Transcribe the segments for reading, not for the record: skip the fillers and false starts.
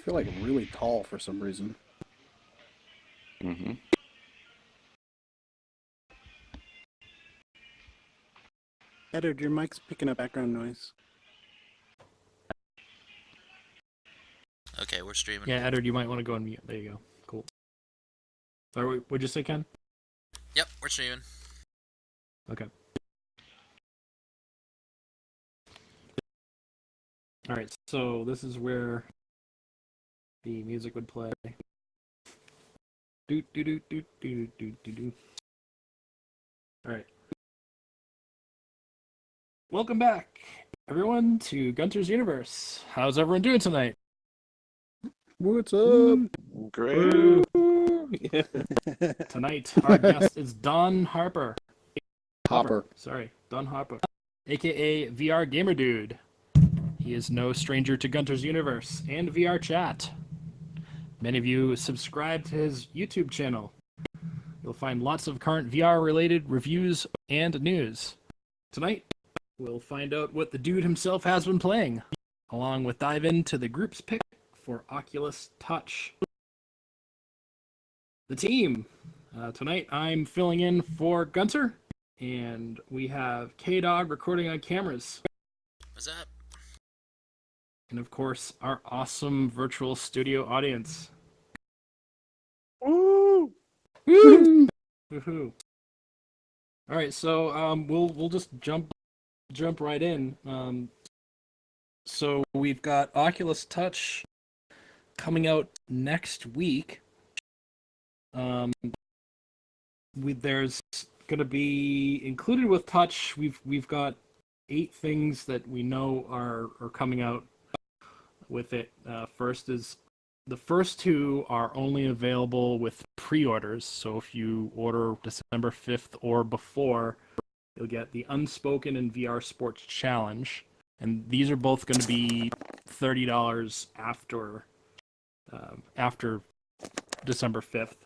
feel like really tall for some reason. Mm-hmm. Edward, your mic's picking up background noise. Okay, we're streaming. Yeah, Edward, you might want to go on mute. There you go. Cool. Sorry, what'd you say, Ken? Yep, we're streaming. Okay. All right, so this is where the music would play. Do do do do do do do do. All right. Welcome back, everyone, to Gunters Universe. How's everyone doing tonight? What's up? Great. Tonight, our guest is Don Harper. Hopper. Sorry, Don Harper, aka VRGamerdude. He is no stranger to Gunters Universe and VRChat. Many of you subscribe to his YouTube channel. You'll find lots of current VR-related reviews and news. Tonight, we'll find out what the dude himself has been playing, along with dive into the group's pick for Oculus Touch. The team. Tonight, I'm filling in for Gunter, and we have K-Dog recording on cameras. What's up? And of course, our awesome virtual studio audience. Woo! Woo! Woohoo! All right, so we'll just jump right in. So we've got Oculus Touch coming out next week. There's going to be included with Touch. We've got 8 things that we know are coming out with it. The first 2 are only available with pre-orders. So if you order December 5th or before, you'll get the Unspoken and VR Sports Challenge. And these are both going to be $30 after December 5th.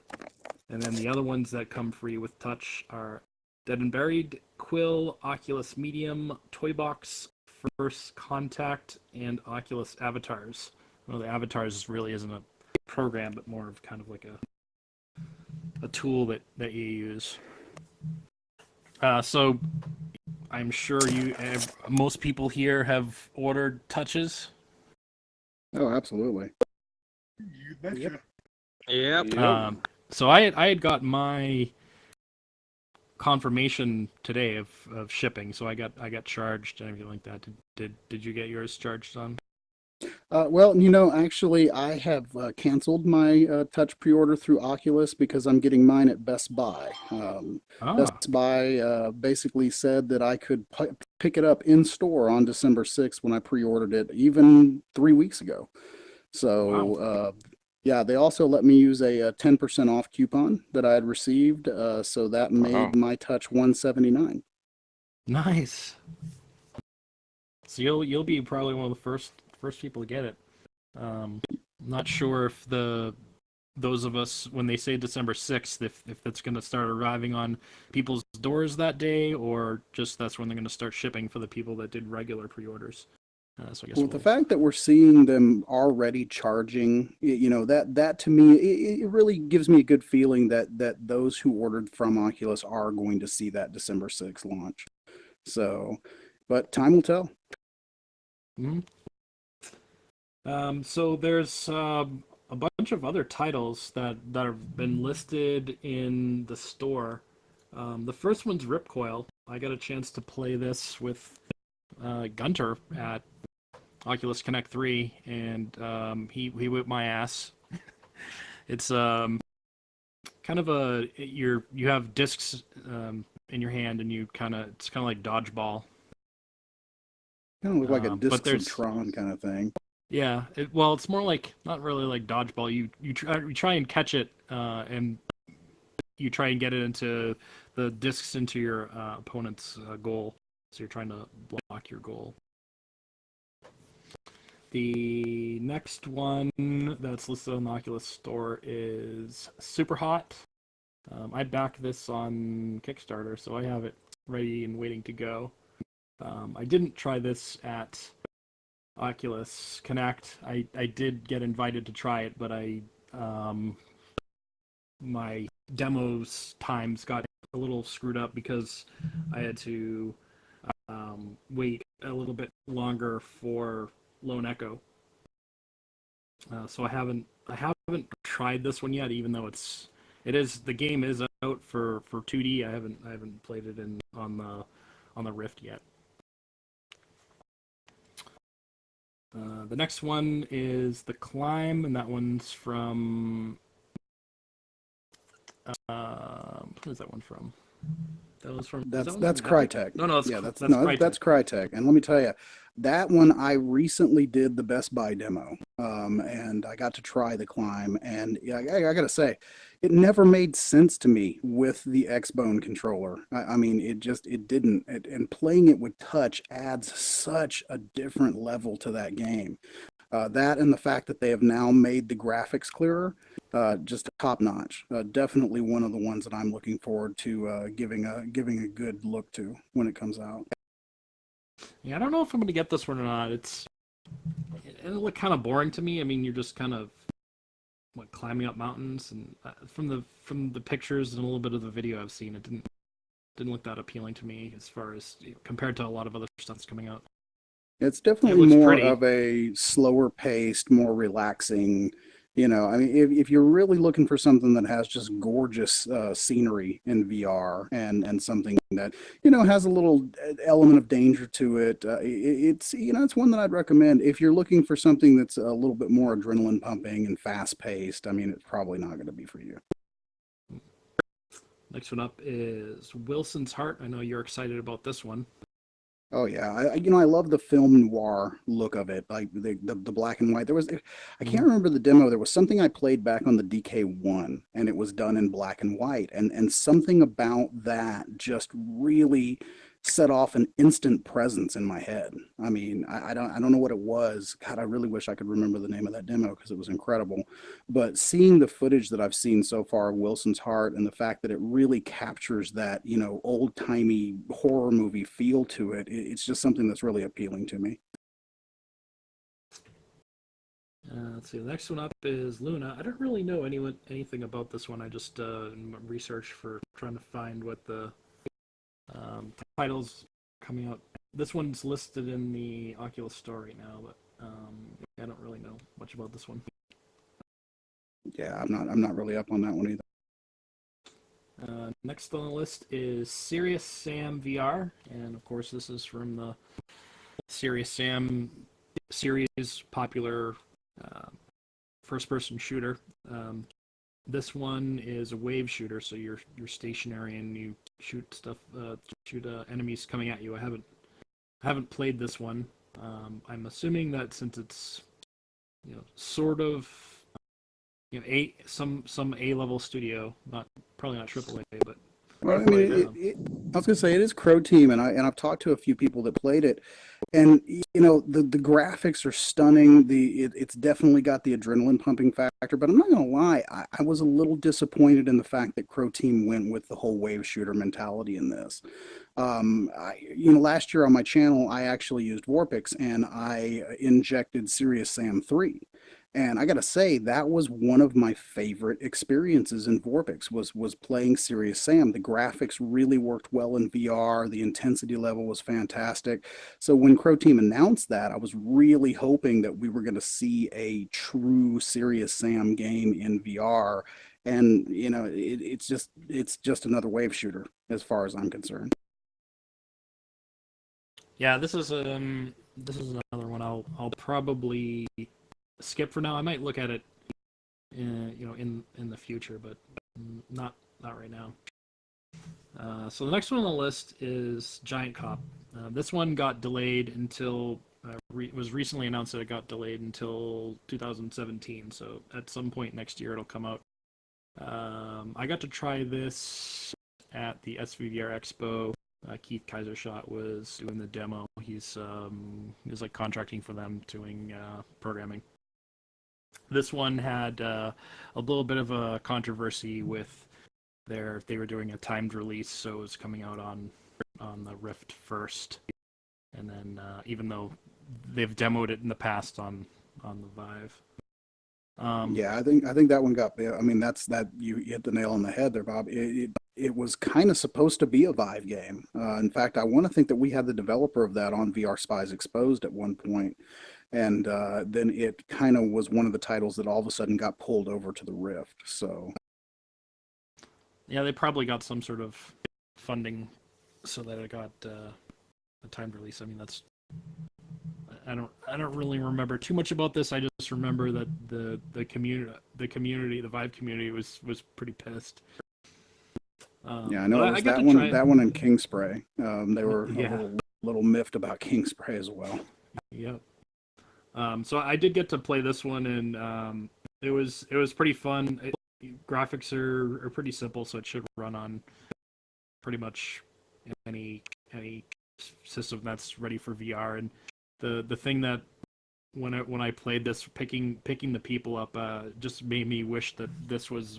And then the other ones that come free with Touch are Dead and Buried, Quill, Oculus Medium, Toy Box, First Contact, and Oculus Avatars. Well, the Avatars really isn't a program, but more of kind of like a tool that you use. So I'm sure most people here have ordered Touches. Oh, absolutely. You betcha. Yep. So I had got my confirmation today of shipping, so I got charged and everything like that. Did you get yours charged on? Well, actually, I have canceled my Touch pre-order through Oculus because I'm getting mine at Best Buy. Best Buy basically said that I could pick it up in store on December 6th when I pre-ordered it, even 3 weeks ago. So, Wow. yeah, they also let me use a 10% off coupon that I had received, so that made my Touch $179. Nice. So you'll be probably one of the first people to get it. I'm not sure if those of us, when they say December 6th, if that's going to start arriving on people's doors that day, or just that's when they're going to start shipping for the people that did regular pre-orders. So I guess The fact that we're seeing them already charging, that to me, it really gives me a good feeling that those who ordered from Oculus are going to see that December 6th launch. So, but time will tell. Mm-hmm. So there's a bunch of other titles that have been listed in the store. The first one's Ripcoil. I got a chance to play this with Gunter at Oculus Connect 3, and he whipped my ass. It's kind of you have discs in your hand, and it's kind of like dodgeball. Kind of look like a But Discs there's- of Tron kind of thing. Yeah, it's more like not really like dodgeball. You try and catch it, and you try and get it into the discs into your opponent's goal. So you're trying to block your goal. The next one that's listed on the Oculus Store is Super Hot. I backed this on Kickstarter, so I have it ready and waiting to go. I didn't try this at Oculus Connect. I did get invited to try it, but my demos times got a little screwed up because I had to wait a little bit longer for Lone Echo. So I haven't tried this one yet, even though the game is out for 2D. I haven't played it on the Rift yet. The next one is The Climb, and that one's from who is that one from? That was from That's Epic? Crytek. No, that's Crytek. That's Crytek. And let me tell you, that one I recently did the Best Buy demo, and I got to try The Climb, and I gotta say, it never made sense to me with the X-Bone controller. I mean, it didn't. And playing it with touch adds such a different level to that game. That and the fact that they have now made the graphics clearer, just top notch. Definitely one of the ones that I'm looking forward to giving a good look to when it comes out. Yeah, I don't know if I'm gonna get this one or not. It'll look kind of boring to me. I mean, you're just kind of climbing up mountains, and from the pictures and a little bit of the video I've seen, it didn't look that appealing to me as far as compared to a lot of other stuff that's coming out. It's definitely more pretty. of a slower paced, more relaxing. I mean, if you're really looking for something that has just gorgeous scenery in VR and something that, has a little element of danger to it, it's one that I'd recommend. If you're looking for something that's a little bit more adrenaline pumping and fast paced, I mean, it's probably not going to be for you. Next one up is Wilson's Heart. I know you're excited about this one. Oh yeah, I love the film noir look of it, like the black and white. I can't remember the demo. There was something I played back on the DK1, and it was done in black and white, and something about that just really set off an instant presence in my head. I mean, I don't know what it was. God, I really wish I could remember the name of that demo because it was incredible. But seeing the footage that I've seen so far of Wilson's Heart and the fact that it really captures that, old-timey horror movie feel to it, it's just something that's really appealing to me. Let's see. The next one up is Luna. I don't really know anything about this one. I just researched for trying to find what the titles coming out. This one's listed in the Oculus Store right now, but I don't really know much about this one. Yeah, I'm not really up on that one either. Next on the list is Serious Sam VR, and of course this is from the Serious Sam series, popular first-person shooter. This one is a wave shooter, so you're stationary and you shoot stuff, enemies coming at you. I haven't played this one. I'm assuming that since it's sort of some A-level studio, probably not AAA, but well, I mean, I was gonna say it is Crow Team, and I've talked to a few people that played it, and the graphics are stunning. It's definitely got the adrenaline pumping factor, but I'm not gonna lie, I was a little disappointed in the fact that Crow Team went with the whole wave shooter mentality in this. Last year on my channel, I actually used Warpix and I injected Serious Sam 3. And I gotta say, that was one of my favorite experiences in Vorpix was playing Serious Sam. The graphics really worked well in VR. The intensity level was fantastic. So when Crow Team announced that, I was really hoping that we were going to see a true Serious Sam game in VR. And it's just another wave shooter as far as I'm concerned. yeah, this is another one I'll probably skip for now. I might look at it, in the future, but not right now. So the next one on the list is Giant Cop. This one got delayed until it was recently announced that it got delayed until 2017. So at some point next year it'll come out. I got to try this at the SVVR Expo. Keith Kaisershot was doing the demo. He's like contracting for them doing programming. This one had a little bit of a controversy with they were doing a timed release, so it was coming out on the Rift first, and then even though they've demoed it in the past on the Vive. Yeah, I think that one got. I mean, that you hit the nail on the head there, Bob. It was kind of supposed to be a Vive game. In fact, I want to think that we had the developer of that on VR Spies Exposed at one point, and then it kind of was one of the titles that all of a sudden got pulled over to the Rift. So yeah, they probably got some sort of funding so that it got a timed release. I mean, that's I don't really remember too much about this. I just remember that the community, the Vive community was pretty pissed. yeah, I know it was that one and King Spray. They were a little miffed about King Spray as well. Yep. So I did get to play this one, and it was pretty fun. Graphics are pretty simple, so it should run on pretty much any system that's ready for VR. And the thing that when I played this, picking the people up just made me wish that this was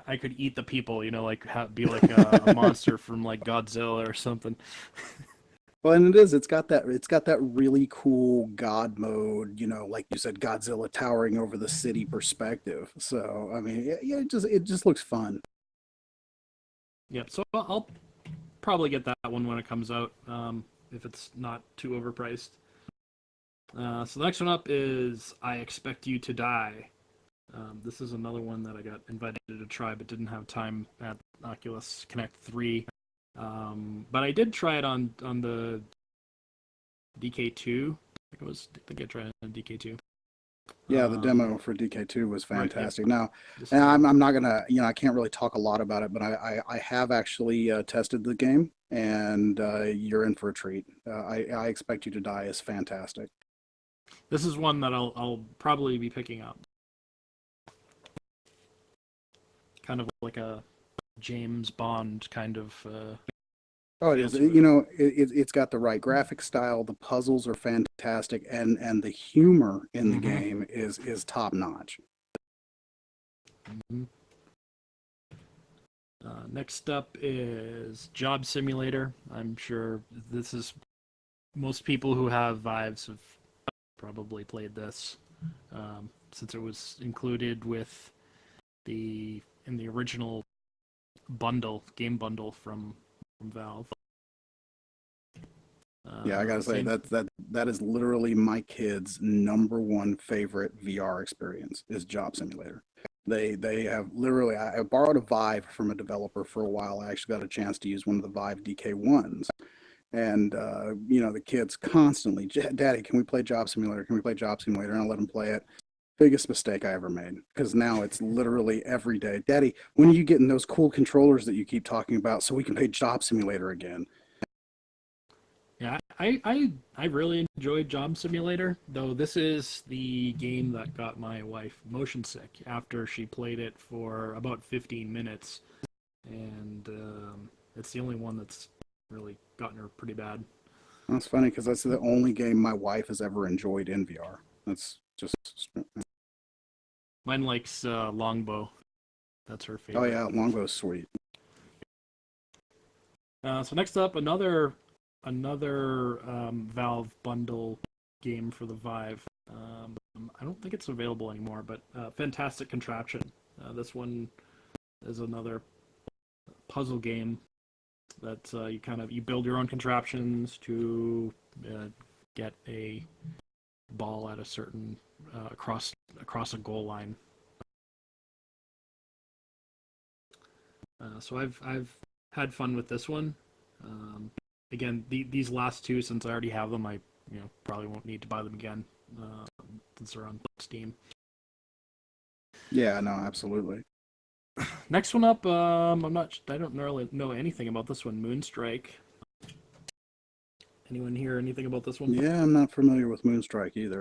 I could eat the people, like be like a monster from like Godzilla or something. Well, and it's got that really cool God mode, like you said, Godzilla towering over the city perspective. So I mean, yeah, it just looks fun. Yep. So I'll probably get that one when it comes out, if it's not too overpriced. So the next one up is I Expect You to Die. This is another one that I got invited to try but didn't have time at Oculus Connect 3. But I did try it on the DK2. I think I tried it on DK2. Yeah, the demo for DK2 was fantastic. Right, yeah. Now, and I'm not gonna, I can't really talk a lot about it, but I have actually tested the game, and you're in for a treat. I Expect You to Die is fantastic. This is one that I'll probably be picking up. Kind of like a James Bond kind of. Oh, it is. It's got the right graphic style. The puzzles are fantastic, and the humor in the game is top notch. Mm-hmm. Next up is Job Simulator. I'm sure this is most people who have Vives have probably played this, since it was included with in the original game bundle from Valve. Yeah, I gotta say that is literally my kids' #1 favorite VR experience is Job Simulator. They have literally. I borrowed a Vive from a developer for a while. I actually got a chance to use one of the Vive DK1s, and the kids constantly, Daddy, can we play Job Simulator? Can we play Job Simulator? And I let them play it. Biggest mistake I ever made, because now it's literally every day. Daddy, when are you getting those cool controllers that you keep talking about so we can play Job Simulator again? Yeah, I really enjoyed Job Simulator, though this is the game that got my wife motion sick after she played it for about 15 minutes, and it's the only one that's really gotten her pretty bad. That's funny, because that's the only game my wife has ever enjoyed in VR. That's just... Mine likes Longbow. That's her favorite. Oh yeah, Longbow's sweet. So next up, another Valve bundle game for the Vive. I don't think it's available anymore, but Fantastic Contraption. This one is another puzzle game that you build your own contraptions to get a ball at a certain across a goal line. So I've had fun with this one. Again, these last two, since I already have them, I probably won't need to buy them again since they're on Steam. Yeah, no, absolutely. Next one up, I don't really know anything about this one. Moonstrike. Anyone hear anything about this one? Yeah, I'm not familiar with Moonstrike either.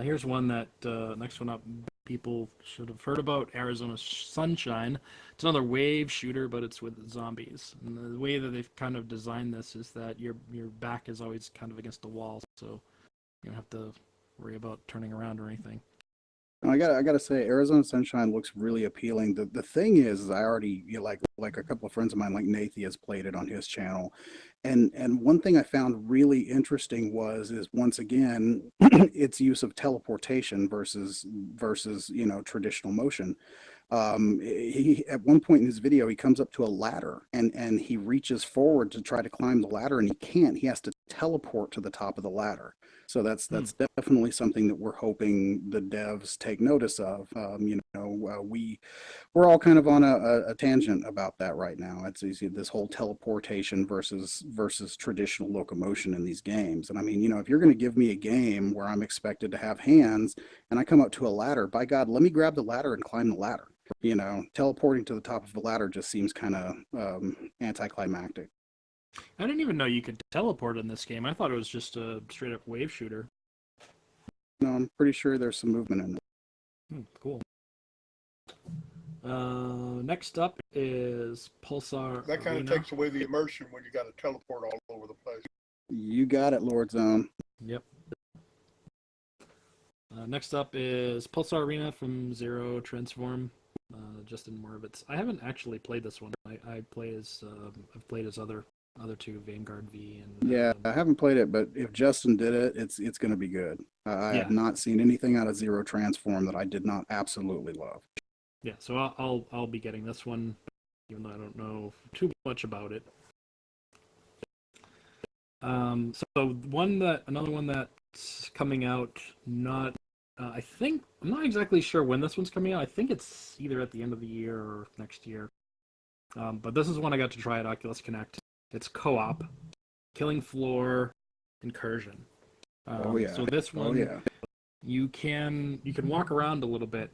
Here's one that next one up, people should have heard about. Arizona Sunshine. It's another wave shooter, but it's with zombies. And the way that they've kind of designed this is that your back is always kind of against the wall, so you don't have to worry about turning around or anything. I gotta say, Arizona Sunshine looks really appealing. The thing is I already like a couple of friends of mine, like Nathan, has played it on his channel, and one thing I found really interesting is once again its use of teleportation versus traditional motion. He at one point in his video he comes up to a ladder and he reaches forward to try to climb the ladder and he can't. He has to teleport to the top of the ladder. So that's definitely something that we're hoping the devs take notice of. We're all kind of on a tangent about that right now. It's easy, this whole teleportation versus traditional locomotion in these games. And I mean, if you're going to give me a game where I'm expected to have hands and I come up to a ladder, by God, let me grab the ladder and climb the ladder. Teleporting to the top of the ladder just seems kind of anticlimactic. I didn't even know you could teleport in this game. I thought it was just a straight up wave shooter. No, I'm pretty sure there's some movement in it. Cool. Next up is Pulsar That kind of Arena. takes away the immersion when you got to teleport all over the place. You got it, Lord Zone. Yep. Next up is Pulsar Arena from Zero Transform. Justin Moravitz. I haven't actually played this one. I've played his other two, Vanguard V and Yeah, I haven't played it, but if Justin did it, it's going to be good. I have not seen anything out of Zero Transform that I did not absolutely love. Yeah, so I'll be getting this one, even though I don't know too much about it. So another one that's coming out, I think I'm not exactly sure when this one's coming out. I think it's either at the end of the year or next year. But this is one I got to try at Oculus Connect. It's co-op, Killing Floor Incursion. So this one, you can walk around a little bit,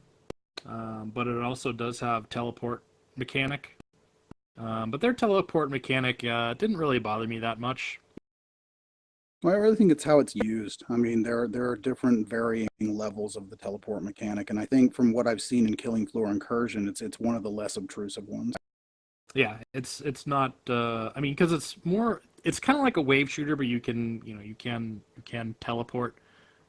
but it also does have teleport mechanic. But their teleport mechanic didn't really bother me that much. Well, I really think it's how it's used. I mean, there are different varying levels of the teleport mechanic, and I think from what I've seen in Killing Floor Incursion, it's one of the less obtrusive ones. Yeah, it's not. I mean, because it's kind of like a wave shooter, but you can teleport.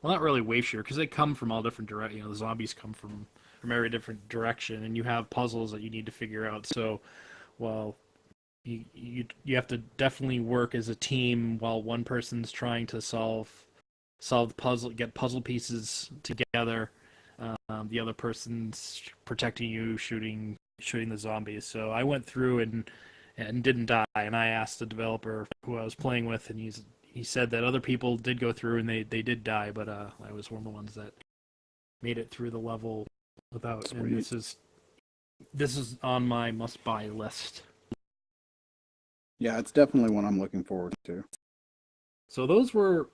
Well, not really wave shooter because they come from all different directions. The zombies come from every different direction, and you have puzzles that you need to figure out. So, well, you have to definitely work as a team while one person's trying to solve the puzzle, get puzzle pieces together. The other person's protecting you, shooting the zombies. So I went through and didn't die. And I asked the developer who I was playing with, and he said that other people did go through and they did die, but I was one of the ones that made it through the level without. Sweet. And this is on my must-buy list. Yeah, it's definitely one I'm looking forward to. So those were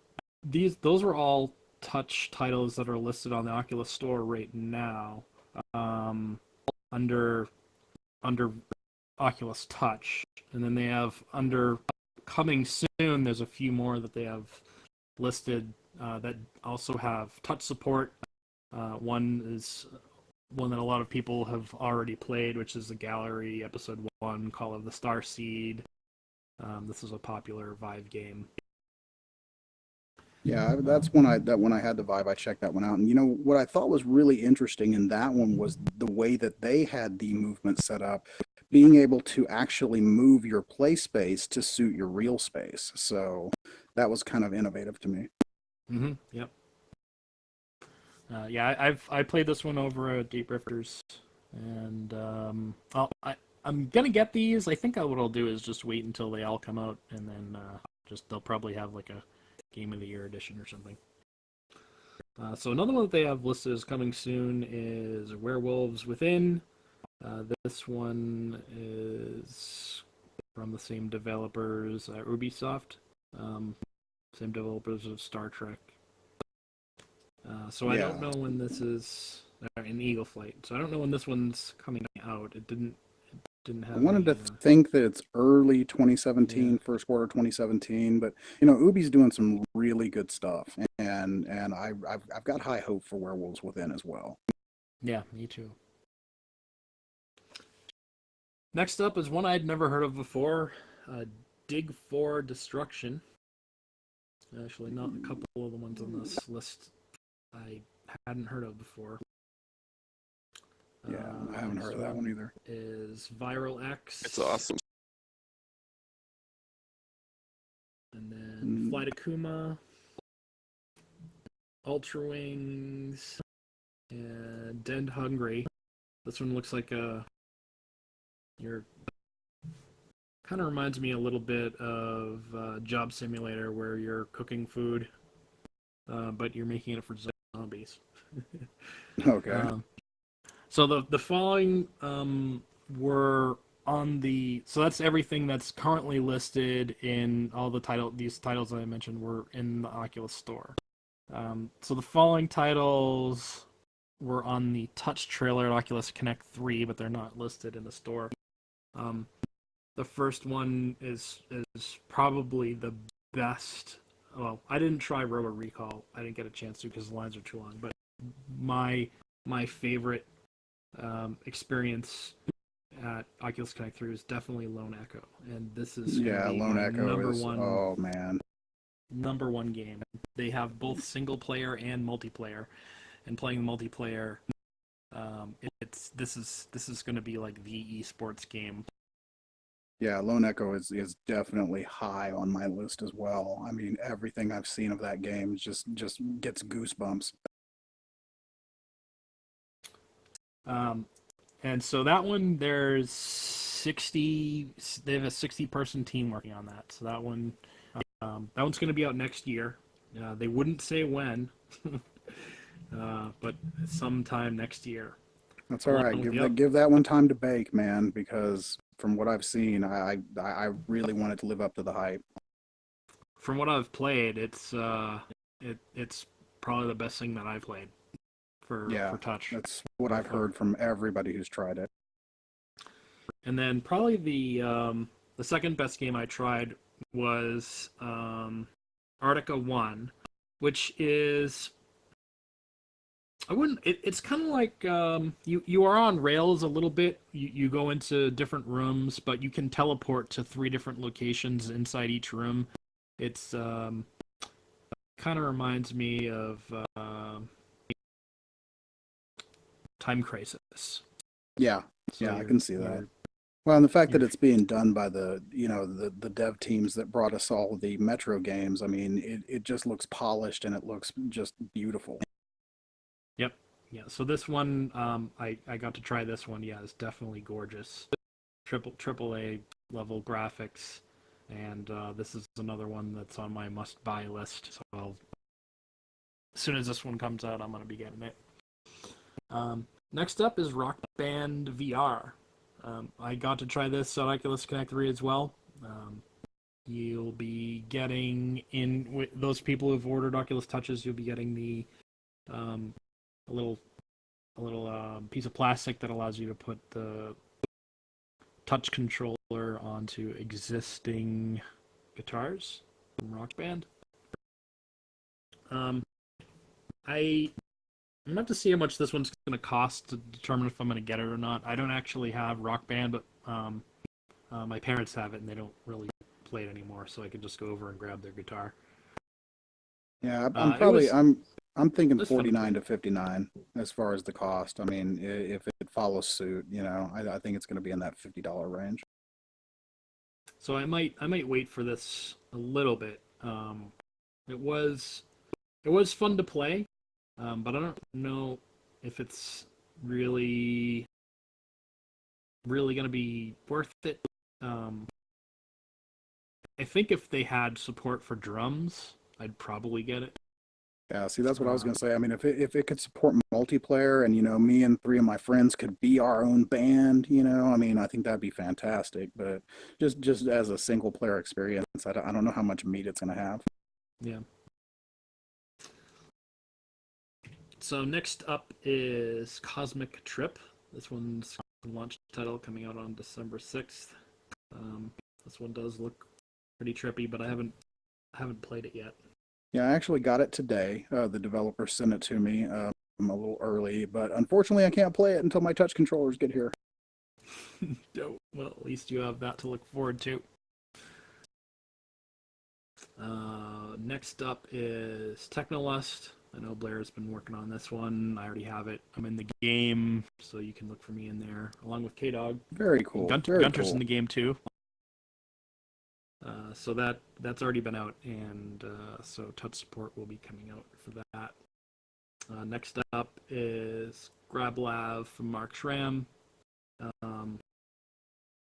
all touch titles that are listed on the Oculus Store right now, under Oculus Touch, and then they have under coming soon. There's a few more that they have listed that also have touch support. One is one that a lot of people have already played, which is the Gallery Episode 1, Call of the Starseed. This is a popular Vive game. Yeah, that's when I had the Vive. I checked that one out, and what I thought was really interesting in that one was the way that they had the movement set up, being able to actually move your play space to suit your real space. So that was kind of innovative to me. Mm-hmm. Yep. Yeah, I played this one over at Deep Rifters, and I'm gonna get these. I think what I'll do is just wait until they all come out, and then they'll probably have like a Game of the Year edition or something. So another one that they have listed as coming soon is Werewolves Within. This one is from the same developers at Ubisoft, same developers of Star Trek. So I don't know when this is in Eagle Flight. So I don't know when this one's coming out. It didn't have. I wanted to think that it's early 2017, first quarter 2017, but Ubi's doing some really good stuff, and I've got high hope for Werewolves Within as well. Yeah, me too. Next up is one I'd never heard of before, Dig for Destruction. Actually, not a couple of the ones on this list I hadn't heard of before. Yeah, I haven't heard of that one either. Is Viral X. It's awesome. And then Flight Akuma, Ultra Wings, and Dead Hungry. This one looks like you're kind of reminds me a little bit of Job Simulator, where you're cooking food, but you're making it for zombies. Okay. So the following were on the, so that's everything that's currently listed in all the these titles that I mentioned were in the Oculus store. So the following titles were on the touch trailer at Oculus Connect 3, but they're not listed in the store. The first one is probably the best. Well, I didn't try Robo Recall. I didn't get a chance to because the lines are too long. But my favorite experience at Oculus Connect 3 is definitely Lone Echo, and this is Lone Echo number is one. Oh man, Number one game. They have both single player and multiplayer, and playing the multiplayer, this is going to be like the esports game. yeah, Lone Echo is definitely high on my list as well. I mean, everything I've seen of that game just gets goosebumps. And so that one, there's 60. They have a 60-person team working on that. So that one's going to be out next year. They wouldn't say when, but sometime next year. That's all right. Give that one time to bake, man, because from what I've seen, I really want it to live up to the hype. From what I've played, it's probably the best thing that I played for touch. That's what I've heard from everybody who's tried it. And then probably the second best game I tried was Arctica 1, which is, it's kind of like you are on rails a little bit. You go into different rooms, but you can teleport to 3 different locations inside each room. It's kind of reminds me of Time Crisis. Yeah, So I can see that. Well, and the fact that it's being done by the dev teams that brought us all the Metro games, I mean, it just looks polished and it looks just beautiful. Yep. Yeah. So this one, I got to try this one. Yeah, it's definitely gorgeous. Triple A level graphics, and this is another one that's on my must-buy list. So as soon as this one comes out, I'm gonna be getting it. Next up is Rock Band VR. I got to try this at Oculus Connect 3 as well. You'll be getting, in with those people who've ordered Oculus Touches, you'll be getting the a little piece of plastic that allows you to put the touch controller onto existing guitars from Rock Band. I'm gonna have to see how much this one's gonna cost to determine if I'm gonna get it or not. I don't actually have Rock Band, but my parents have it and they don't really play it anymore, so I can just go over and grab their guitar. Yeah, I'm thinking 49 to 59 as far as the cost. I mean, if it follows suit, I think it's going to be in that $50 range. So I might wait for this a little bit. It was fun to play, but I don't know if it's really going to be worth it. I think if they had support for drums, I'd probably get it. Yeah, see, that's what I was going to say. I mean, if it could support multiplayer and, me and 3 of my friends could be our own band, I mean, I think that'd be fantastic. But just as a single player experience, I don't know how much meat it's going to have. Yeah. So next up is Cosmic Trip. This one's launch title coming out on December 6th. This one does look pretty trippy, but I haven't played it yet. Yeah, I actually got it today. The developer sent it to me. I'm a little early, but unfortunately I can't play it until my touch controllers get here. Well, at least you have that to look forward to. Next up is Technolust. I know Blair's been working on this one. I already have it. I'm in the game, so you can look for me in there, along with K-Dog. Very cool. Very Gunter's cool. in the game too. So that's already been out, and so touch support will be coming out for that. Next up is Grablav from Mark Schramm.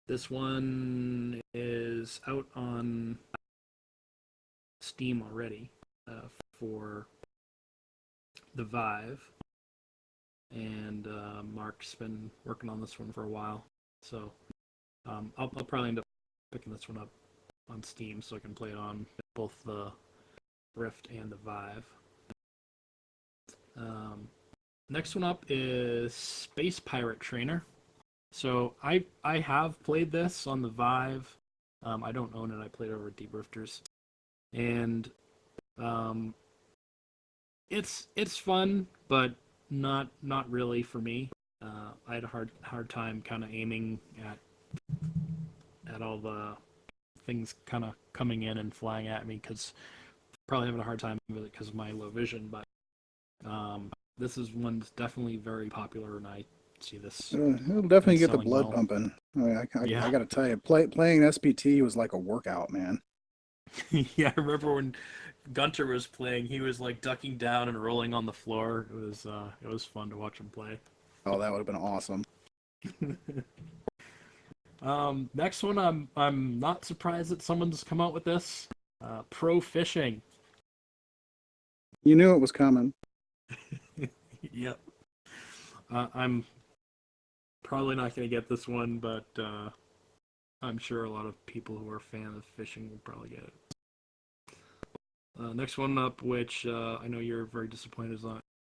This one is out on Steam already for the Vive, and Mark's been working on this one for a while, so I'll probably end up picking this one up on Steam so I can play it on both the Rift and the Vive. Next one up is Space Pirate Trainer. So I have played this on the Vive. I don't own it. I played it over at Deep Rifters, and it's fun, but not really for me. I had a hard time kind of aiming at all the things kind of coming in and flying at me, because probably having a hard time with it because of my low vision. But this is one that's definitely very popular, and I see this. It'll definitely get the selling blood well. pumping. I Yeah. got to tell you, playing SPT was like a workout, man. Yeah, I remember when Gunter was playing, he was like ducking down and rolling on the floor. It was fun to watch him play. Oh, that would have been awesome. Next one, I'm not surprised that someone's come out with this. Pro Fishing. You knew it was coming. Yep. I'm probably not going to get this one, but I'm sure a lot of people who are a fan of fishing will probably get it. Next one up, which I know you're very disappointed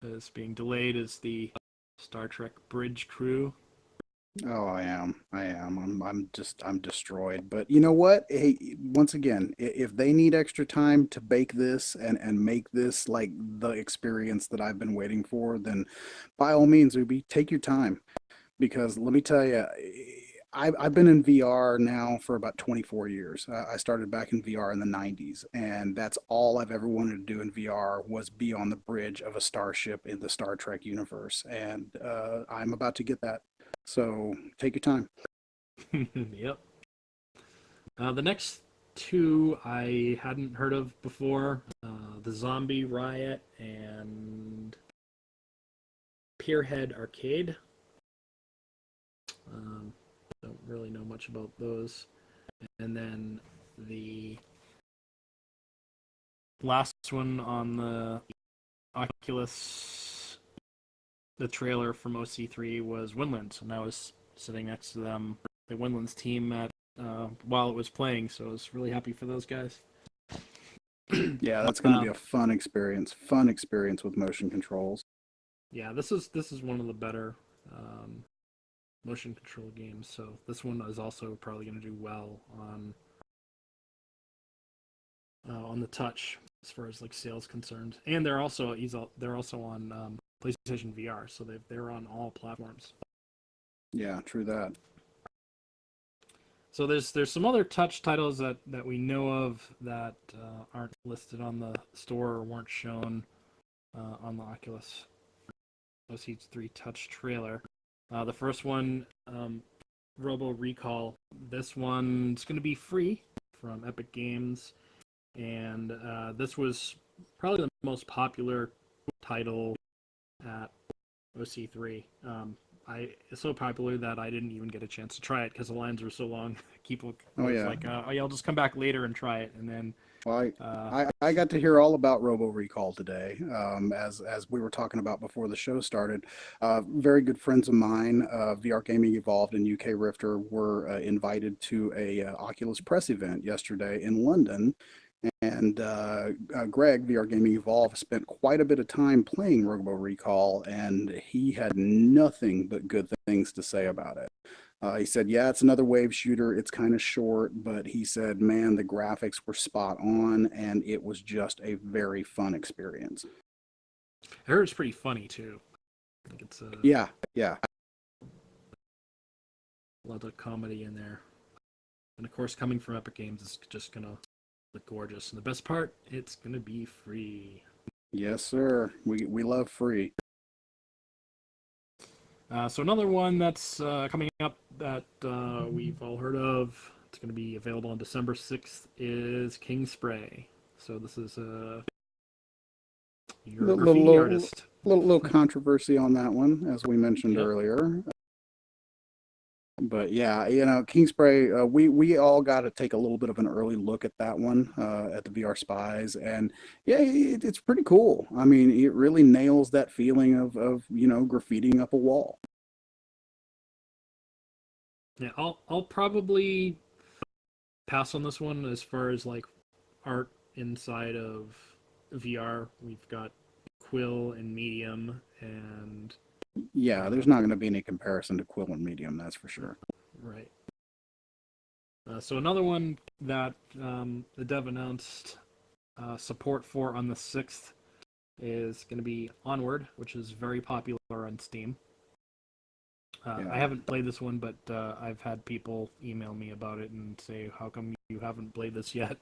is being delayed, is the Star Trek Bridge Crew. Oh, I am. I'm destroyed. But you know what? Hey, once again, if they need extra time to bake this and make this like the experience that I've been waiting for, then by all means, take your time. Because let me tell you, I've been in VR now for about 24 years. I started back in VR in the 90s, and that's all I've ever wanted to do in VR was be on the bridge of a starship in the Star Trek universe. And I'm about to get that. So take your time. Yep. The next two I hadn't heard of before, the Zombie Riot and Pierhead Arcade. Don't really know much about those. And then the last one on the Oculus, the trailer from OC3 was Windlands, and I was sitting next to them, the Windlands team, while it was playing, so I was really happy for those guys. Yeah, that's going to be a fun experience with motion controls. Yeah, this is one of the better motion control games, so this one is also probably going to do well on the touch as far as like sales concerned. And they're also on PlayStation VR, so they're on all platforms. Yeah, true that. So there's some other touch titles that we know of that aren't listed on the store or weren't shown on the Oculus OC3 Touch trailer. The first one, Robo Recall. This one's going to be free from Epic Games, and this was probably the most popular title at OC3. It's so popular that I didn't even get a chance to try it because the lines were so long. I'll just come back later and try it, and then. Well, I got to hear all about Robo Recall today, as we were talking about before the show started. Very good friends of mine, VR Gaming Evolved and UK Rifter, were invited to a Oculus press event yesterday in London. And Greg, VR Gaming Evolved, spent quite a bit of time playing Robo Recall, and he had nothing but good things to say about it. He said, yeah, it's another wave shooter. It's kind of short, but he said, man, the graphics were spot on, and it was just a very fun experience. I heard it's pretty funny, too. I think it's yeah. A lot of comedy in there. And, of course, coming from Epic Games, it's just going to look gorgeous. And the best part, it's going to be free. Yes, sir. We love free. So another one that's coming up that we've all heard of, it's going to be available on December 6th, is King Spray. So this is you're a graffiti artist. Little controversy on that one, as we mentioned Yep. earlier. But yeah, King Spray, we all got to take a little bit of an early look at that one at the VR Spies, and yeah, it's pretty cool. I mean, it really nails that feeling of graffitiing up a wall. Yeah, I'll probably pass on this one as far as like art inside of VR. We've got Quill and Medium, and Yeah, there's not going to be any comparison to Quill and Medium, that's for sure. right. So another one that the dev announced support for on the 6th is going to be Onward, which is very popular on Steam. Yeah. I haven't played this one, but I've had people email me about it and say, how come you haven't played this yet?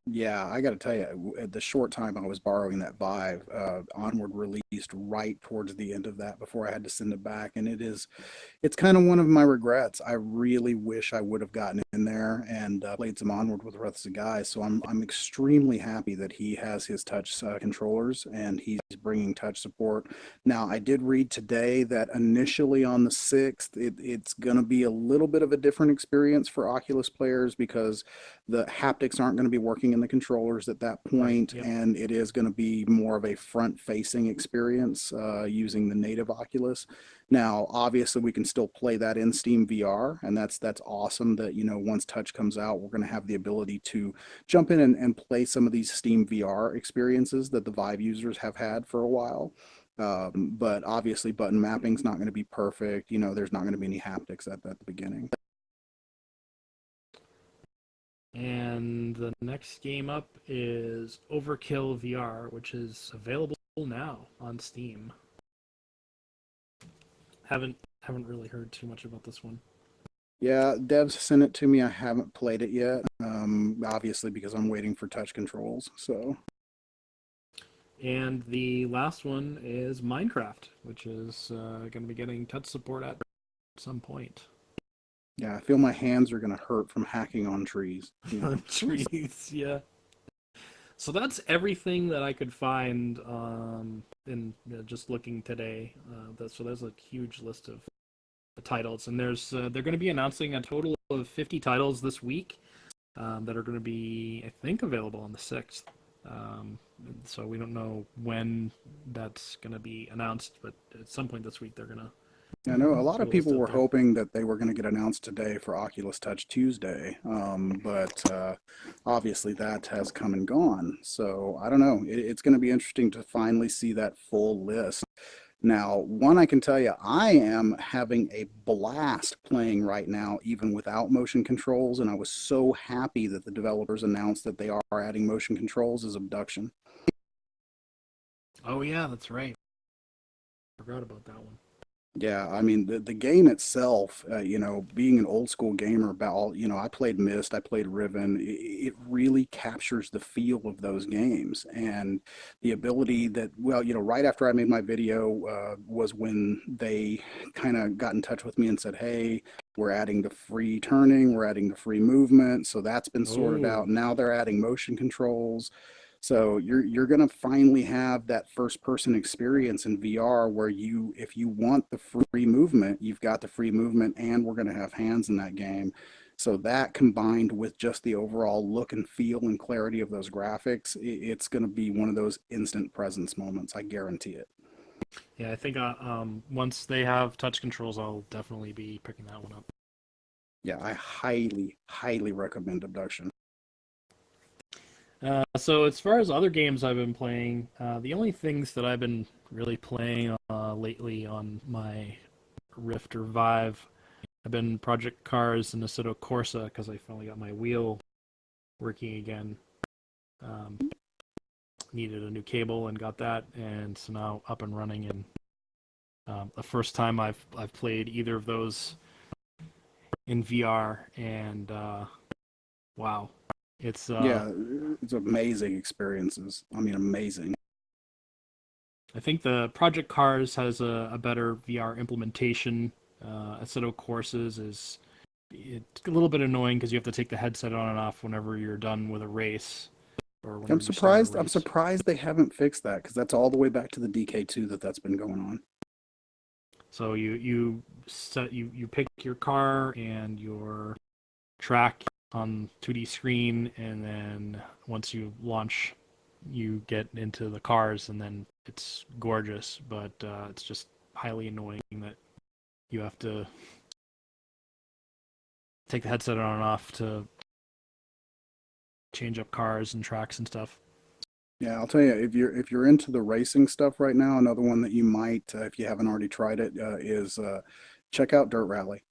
Yeah, I got to tell you, at the short time I was borrowing that Vive, Onward released right towards the end of that before I had to send it back, and it's kind of one of my regrets. I really wish I would have gotten in there and played some Onward with the rest of the guys. So I'm extremely happy that he has his touch controllers and he's bringing touch support. Now, I did read today that initially on the 6th, it's going to be a little bit of a different experience for Oculus players because the haptics aren't going to be working in the controllers at that point, Right, yep. and it is going to be more of a front-facing experience using the native Oculus. Now, obviously, we can still play that in Steam VR, and that's awesome that, once Touch comes out, we're going to have the ability to jump in and play some of these Steam VR experiences that the Vive users have had for a while. But obviously, button mapping's not going to be perfect. There's not going to be any haptics at the beginning. And the next game up is Overkill VR, which is available now on Steam. Haven't really heard too much about this one. Yeah, devs sent it to me. I haven't played it yet, obviously because I'm waiting for touch controls. So. And the last one is Minecraft, which is going to be getting touch support at some point. Yeah, I feel my hands are going to hurt from hacking on trees. On trees, yeah. So that's everything that I could find in just looking today. So there's a huge list of titles, and they're going to be announcing a total of 50 titles this week that are going to be, I think, available on the 6th. So we don't know when that's going to be announced, but at some point this week they're going to. I know a lot of people were hoping that they were going to get announced today for Oculus Touch Tuesday, but obviously that has come and gone. So I don't know. It's going to be interesting to finally see that full list. Now, one I can tell you, I am having a blast playing right now, even without motion controls, and I was so happy that the developers announced that they are adding motion controls as Abduction. Oh yeah, that's right. Forgot about that one. Yeah, I mean the game itself, being an old school gamer, I played Myst, I played Riven. It really captures the feel of those games and the ability that, right after I made my video was when they kind of got in touch with me and said, hey, we're adding the free turning, we're adding the free movement, so that's been sorted out. Now they're adding motion controls. So you're going to finally have that first person experience in VR where if you want the free movement, you've got the free movement, and we're going to have hands in that game. So that combined with just the overall look and feel and clarity of those graphics, it's going to be one of those instant presence moments. I guarantee it. Yeah, I think once they have touch controls, I'll definitely be picking that one up. Yeah, I highly, highly recommend Abduction. So as far as other games I've been playing, the only things that I've been really playing lately on my Rift or Vive have been Project Cars and Assetto Corsa, because I finally got my wheel working again. Needed a new cable and got that, and so now up and running. And the first time I've played either of those in VR, and wow. It's yeah, it's amazing experiences. I mean, amazing. I think the Project Cars has a better VR implementation. Assetto Courses is it's a little bit annoying because you have to take the headset on and off whenever you're done with a race or whenever I'm you start a surprised. I'm race. surprised they haven't fixed that because that's all the way back to the DK2 that's been going on. So you pick your car and your track on 2D screen, and then once you launch, you get into the cars, and then it's gorgeous. But it's just highly annoying that you have to take the headset on and off to change up cars and tracks and stuff. Yeah, I'll tell you, if you're into the racing stuff right now, another one that you might, if you haven't already tried it, is check out Dirt Rally.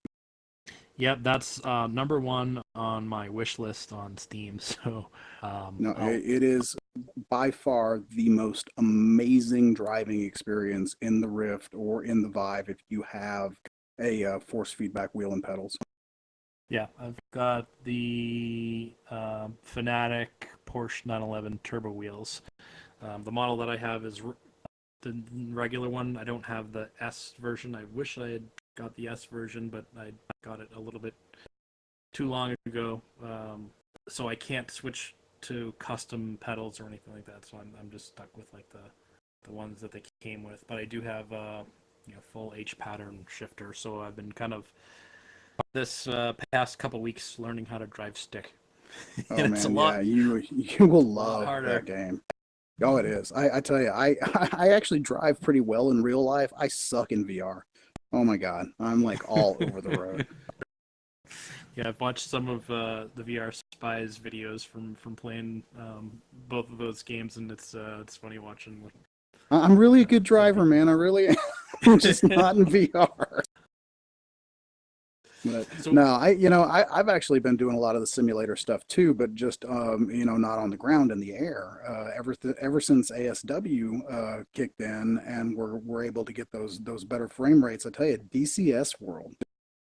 Yep, that's number one on my wish list on Steam. So No, it is by far the most amazing driving experience in the Rift or in the Vive if you have a force feedback wheel and pedals. yeah, I've got the Fanatic Porsche 911 turbo wheels. The model that I have is the regular one. I don't have the S version. I wish I had got the S version, but I got it a little bit too long ago, so I can't switch to custom pedals or anything like that. So I'm just stuck with like the ones that they came with. But I do have full H pattern shifter, so I've been kind of this past couple weeks learning how to drive stick. Oh And it's man, a lot, yeah, you will love harder. that game. Oh, it is. I tell you, I actually drive pretty well in real life. I suck in VR. Oh my God, I'm like all over the road. Yeah, I've watched some of the VR Spies videos from playing both of those games, and it's funny watching. I'm really a good driver, man. I really am. I'm just not in VR. But So- no, I've actually been doing a lot of the simulator stuff too, but just not on the ground, in the air. Ever since ASW kicked in, and we're able to get those better frame rates. I tell you, DCS World.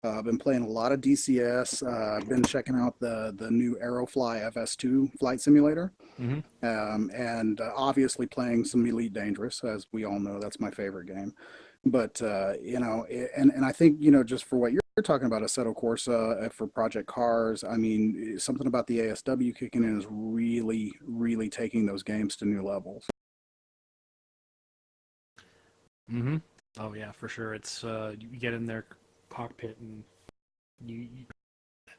I've been playing a lot of DCS. I've been checking out the new Aerofly FS2 flight simulator, and obviously playing some Elite Dangerous, as we all know. That's my favorite game. But and I think just for what you're talking about, Assetto Corsa for Project Cars. I mean, something about the ASW kicking in is really, really taking those games to new levels. Oh yeah, for sure. It's you get in their cockpit and you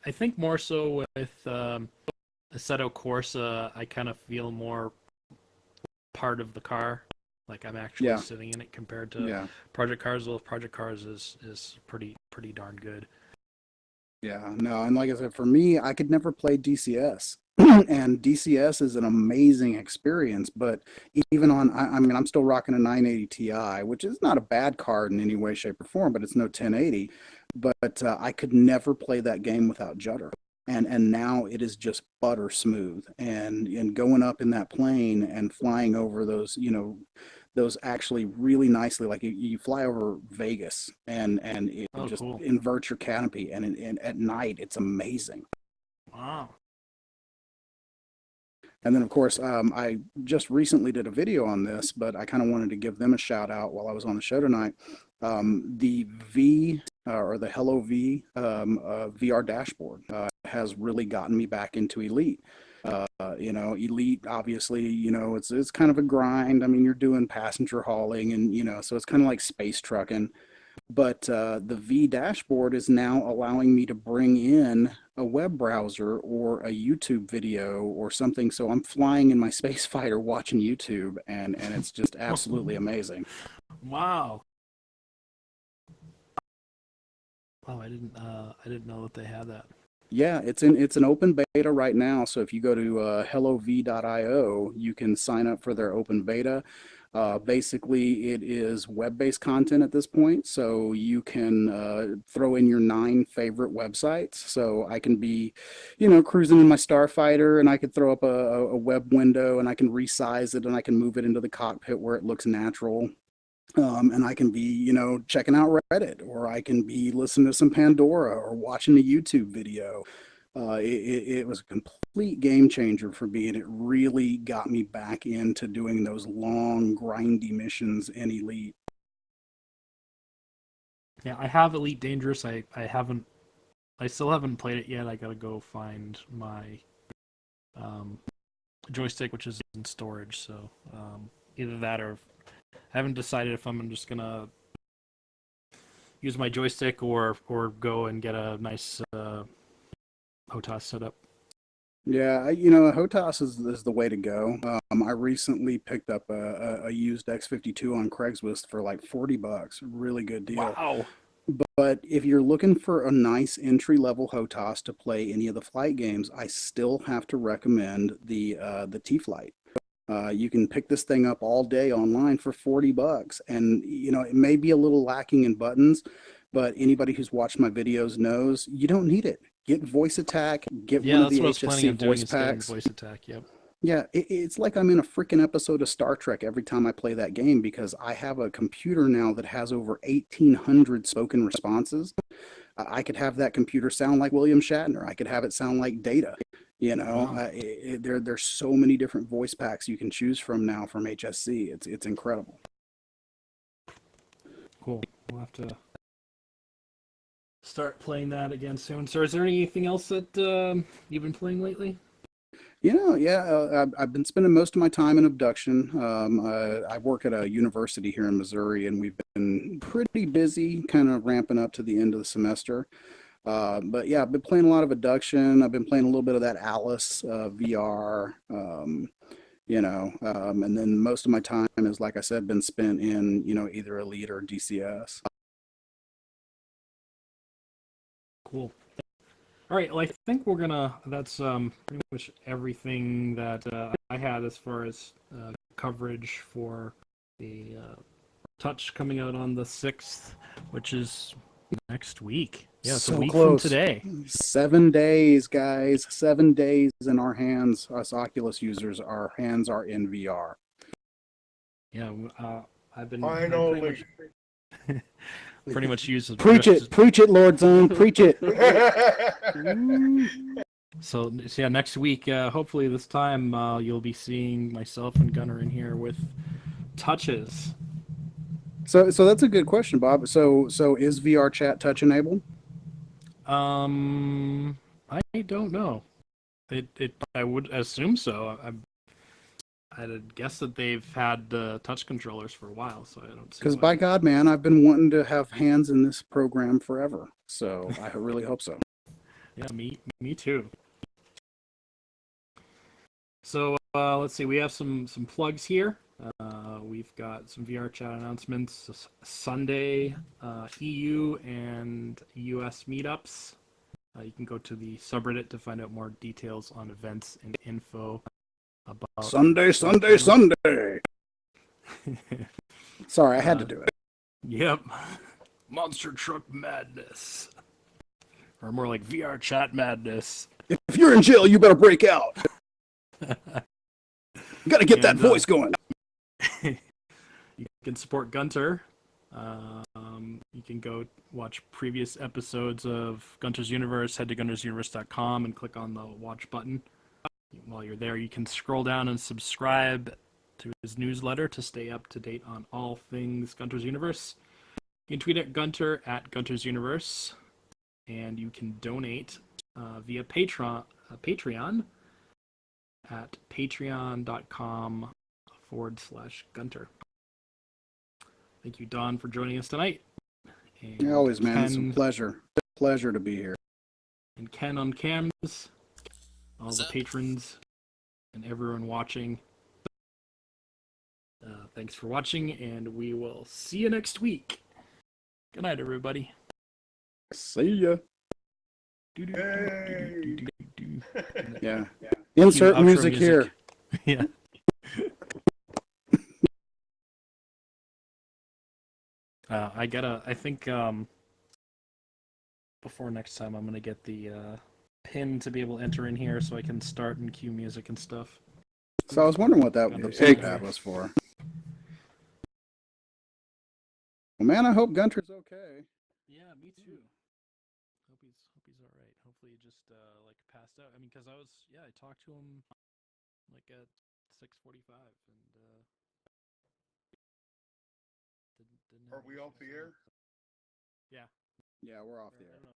I think more so with Assetto Corsa, I kind of feel more part of the car. Like I'm actually sitting in it compared to Project Cars. Well, Project Cars is pretty darn good. Yeah, no, and like I said, for me, I could never play DCS. And DCS is an amazing experience, but even on, I mean, I'm still rocking a 980 Ti, which is not a bad card in any way, shape, or form, but it's no 1080. But I could never play that game without judder. And now it is just butter smooth. And going up in that plane and flying over those, those actually really nicely, like you fly over Vegas and it just cool. inverts your canopy, and at night it's amazing. Wow. And then of course I just recently did a video on this, but I kind of wanted to give them a shout out while I was on the show tonight. The V or the Hello V VR dashboard has really gotten me back into Elite. Elite, obviously, it's kind of a grind. I mean, you're doing passenger hauling and, so it's kind of like space trucking. But the V dashboard is now allowing me to bring in a web browser or a YouTube video or something. So I'm flying in my space fighter watching YouTube, and it's just absolutely amazing. Wow. Wow, I didn't know that they had that. Yeah, it's an open beta right now. So if you go to hellov.io, you can sign up for their open beta. Basically, it is web-based content at this point, so you can throw in your 9 favorite websites. So I can be, cruising in my Starfighter, and I could throw up a web window, and I can resize it, and I can move it into the cockpit where it looks natural. And I can be, checking out Reddit, or I can be listening to some Pandora or watching a YouTube video. It was a complete game changer for me, and it really got me back into doing those long, grindy missions in Elite. Yeah, I have Elite Dangerous. I still haven't played it yet. I gotta go find my joystick, which is in storage. So either that, or I haven't decided if I'm just gonna use my joystick or go and get a nice HOTAS setup. Yeah, you know, HOTAS is the way to go. I recently picked up a used X52 on Craigslist for like $40. Really good deal. Wow. But if you're looking for a nice entry-level HOTAS to play any of the flight games, I still have to recommend the T-Flight. You can pick this thing up all day online for $40, and you know it may be a little lacking in buttons, but anybody who's watched my videos knows you don't need it. Get voice attack, get one of the HSC voice packs. Voice attack, yep. Yeah, it's like I'm in a freaking episode of Star Trek every time I play that game because I have a computer now that has over 1,800 spoken responses. I could have that computer sound like William Shatner. I could have it sound like Data. You know, Wow. There's so many different voice packs you can choose from now from HSC. It's incredible. Cool. We'll have to start playing that again soon. So is there anything else that you've been playing lately? You know, yeah, I've been spending most of my time in abduction. I work at a university here in Missouri, and we've been pretty busy, kind of ramping up to the end of the semester. But yeah, I've been playing a lot of abduction. I've been playing a little bit of that Alice VR, you know, and then most of my time is, like I said, been spent in, you know, either Elite or DCS. Cool. All right, well, I think that's pretty much everything that I had as far as coverage for the Touch coming out on the 6th, which is next week. Yeah, it's So a week close. from today. 7 days, guys. 7 days in our hands. Us Oculus users, our hands are in VR. Yeah, I've been Finally. pretty much used Preach it, Lord Zone, preach it. So yeah, next week, hopefully this time you'll be seeing myself and Gunner in here with touches. So that's a good question, Bob. So is VRChat touch enabled? I don't know. I would assume so. I'd guess that they've had touch controllers for a while, so I don't see. Because by God, man, I've been wanting to have hands in this program forever. So I really hope so. Yeah, me too. So let's see. We have some plugs here. We've got some VRChat announcements. Sunday, EU and US meetups. You can go to the subreddit to find out more details on events and info about Sunday. Sorry, I had to do it. Yep. Monster Truck Madness. Or more like VRChat Madness. If you're in jail, you better break out. You got to get that voice going. You can support Gunter. You can go watch previous episodes of Gunters Universe. Head to guntersuniverse.com and click on the watch button. While you're there, you can scroll down and subscribe to his newsletter to stay up to date on all things Gunters Universe. You can tweet at Gunter at Gunters Universe, and you can donate via Patreon at patreon.com/Gunter. Thank you, Don, for joining us tonight. And Always, man. It's a pleasure. Pleasure to be here. And Ken on cams, all the patrons, and everyone watching. Thanks for watching, and we will see you next week. Good night, everybody. See ya. Hey. Yeah. Insert Outro music here. Yeah. I think before next time I'm gonna get the pin to be able to enter in here so I can start and cue music and stuff. So I was wondering what that pad was for. Well, man, I hope Gunter's okay. Yeah, me too. Hope he's all right. Hopefully he just like passed out. I mean, because I talked to him like at 6:45 and didn't have Are we anything off to the say. air? Yeah. Yeah, we're off the I air. don't know.